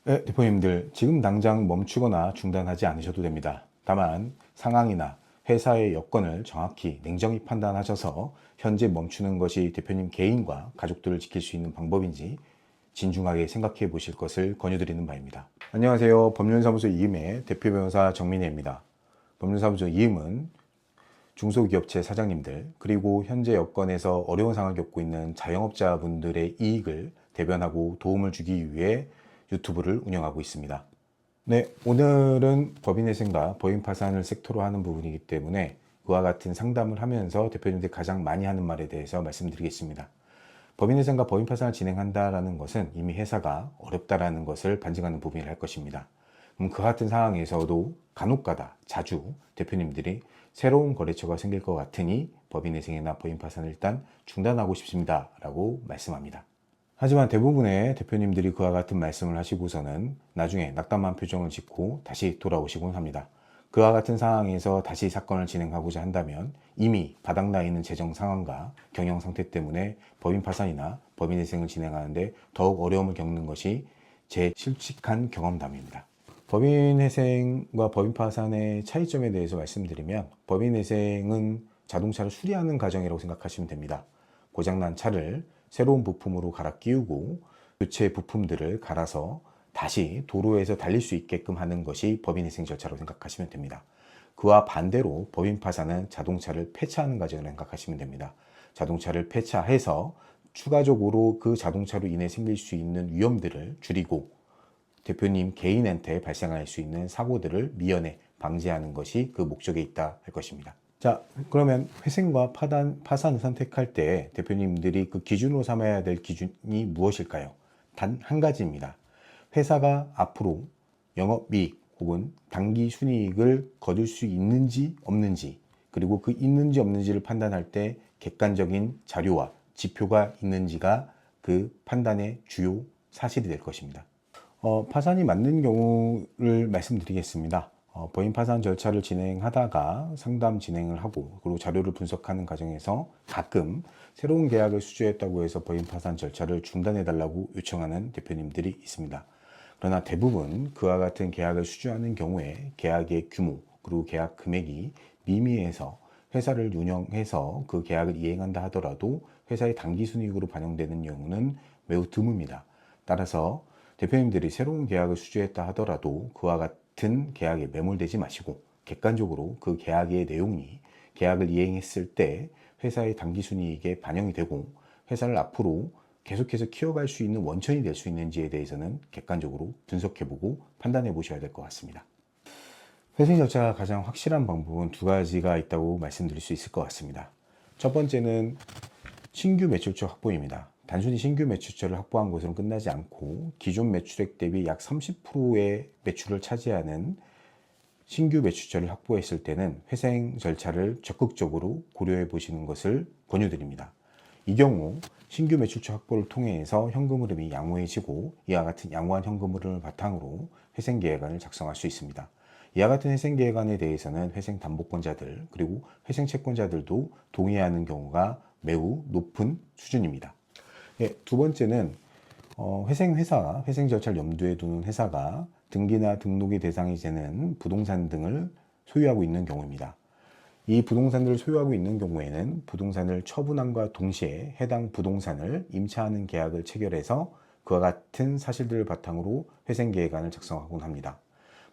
네, 대표님들 지금 당장 멈추거나 중단하지 않으셔도 됩니다. 다만 상황이나 회사의 여건을 정확히 냉정히 판단하셔서 현재 멈추는 것이 대표님 개인과 가족들을 지킬 수 있는 방법인지 진중하게 생각해 보실 것을 권유드리는 바입니다. 안녕하세요. 법률사무소 이음의 대표 변호사 정민혜입니다. 법률사무소 이음은 중소기업체 사장님들 그리고 현재 여건에서 어려운 상황을 겪고 있는 자영업자분들의 이익을 대변하고 도움을 주기 위해 유튜브를 운영하고 있습니다. 네, 오늘은 법인회생과 법인파산을 섹터로 하는 부분이기 때문에 그와 같은 상담을 하면서 대표님들이 가장 많이 하는 말에 대해서 말씀드리겠습니다. 법인회생과 법인파산을 진행한다는 것은 이미 회사가 어렵다라는 것을 반증하는 부분이라 할 것입니다. 그럼 그 같은 상황에서도 간혹가다 자주 대표님들이 새로운 거래처가 생길 것 같으니 법인회생이나 법인파산을 일단 중단하고 싶습니다 라고 말씀합니다. 하지만 대부분의 대표님들이 그와 같은 말씀을 하시고서는 나중에 낙담한 표정을 짓고 다시 돌아오시곤 합니다. 그와 같은 상황에서 다시 사건을 진행하고자 한다면 이미 바닥나 있는 재정 상황과 경영 상태 때문에 법인 파산이나 법인회생을 진행하는데 더욱 어려움을 겪는 것이 제 실직한 경험담입니다. 법인회생과 법인파산의 차이점에 대해서 말씀드리면 법인회생은 자동차를 수리하는 과정이라고 생각하시면 됩니다. 고장난 차를 새로운 부품으로 갈아 끼우고 교체 부품들을 갈아서 다시 도로에서 달릴 수 있게끔 하는 것이 법인회생 절차라고 생각하시면 됩니다. 그와 반대로 법인파산은 자동차를 폐차하는 과정을 생각하시면 됩니다. 자동차를 폐차해서 추가적으로 그 자동차로 인해 생길 수 있는 위험들을 줄이고 대표님 개인한테 발생할 수 있는 사고들을 미연에 방지하는 것이 그 목적에 있다 할 것입니다. 자, 그러면 회생과 파산을 선택할 때 대표님들이 그 기준으로 삼아야 될 기준이 무엇일까요? 단 한 가지입니다. 회사가 앞으로 영업이익 혹은 당기 순이익을 거둘 수 있는지 없는지, 그리고 그 있는지 없는지를 판단할 때 객관적인 자료와 지표가 있는지가 그 판단의 주요 사실이 될 것입니다. 파산이 맞는 경우를 말씀드리겠습니다. 법인 파산 절차를 진행하다가 상담 진행을 하고 그리고 자료를 분석하는 과정에서 가끔 새로운 계약을 수주했다고 해서 법인 파산 절차를 중단해 달라고 요청하는 대표님들이 있습니다. 그러나 대부분 그와 같은 계약을 수주하는 경우에 계약의 규모 그리고 계약 금액이 미미해서 회사를 운영해서 그 계약을 이행한다 하더라도 회사의 당기순이익으로 반영되는 경우는 매우 드뭅니다. 따라서 대표님들이 새로운 계약을 수주했다 하더라도 그와 같은 계약에 매몰되지 마시고 객관적으로 그 계약의 내용이 계약을 이행했을 때 회사의 당기순이익에 반영이 되고 회사를 앞으로 계속해서 키워갈 수 있는 원천이 될 수 있는지에 대해서는 객관적으로 분석해보고 판단해 보셔야 될 것 같습니다. 회생 절차가 가장 확실한 방법은 두 가지가 있다고 말씀드릴 수 있을 것 같습니다. 첫 번째는 신규 매출처 확보입니다. 단순히 신규 매출처를 확보한 것으로는 끝나지 않고 기존 매출액 대비 약 30%의 매출을 차지하는 신규 매출처를 확보했을 때는 회생 절차를 적극적으로 고려해 보시는 것을 권유드립니다. 이 경우 신규 매출처 확보를 통해서 현금 흐름이 양호해지고 이와 같은 양호한 현금 흐름을 바탕으로 회생 계획안을 작성할 수 있습니다. 이와 같은 회생 계획안에 대해서는 회생 담보권자들 그리고 회생 채권자들도 동의하는 경우가 매우 높은 수준입니다. 네, 두 번째는 회생회사, 회생 절차를 염두에 두는 회사가 등기나 등록의 대상이 되는 부동산 등을 소유하고 있는 경우입니다. 이 부동산들을 소유하고 있는 경우에는 부동산을 처분함과 동시에 해당 부동산을 임차하는 계약을 체결해서 그와 같은 사실들을 바탕으로 회생계획안을 작성하곤 합니다.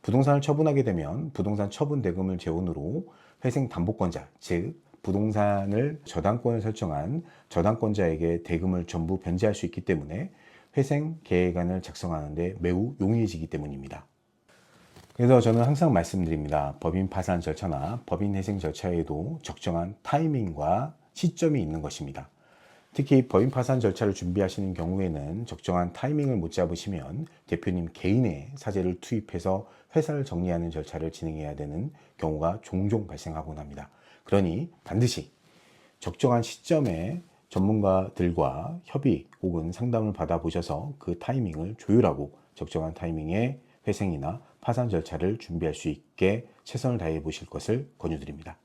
부동산을 처분하게 되면 부동산 처분 대금을 재원으로 회생담보권자, 즉 부동산을 저당권을 설정한 저당권자에게 대금을 전부 변제할 수 있기 때문에 회생 계획안을 작성하는데 매우 용이해지기 때문입니다. 그래서 저는 항상 말씀드립니다. 법인 파산 절차나 법인 회생 절차에도 적정한 타이밍과 시점이 있는 것입니다. 특히 법인 파산 절차를 준비하시는 경우에는 적정한 타이밍을 못 잡으시면 대표님 개인의 사재를 투입해서 회사를 정리하는 절차를 진행해야 되는 경우가 종종 발생하곤 합니다. 그러니 반드시 적정한 시점에 전문가들과 협의 혹은 상담을 받아보셔서 그 타이밍을 조율하고 적정한 타이밍에 회생이나 파산 절차를 준비할 수 있게 최선을 다해 보실 것을 권유드립니다.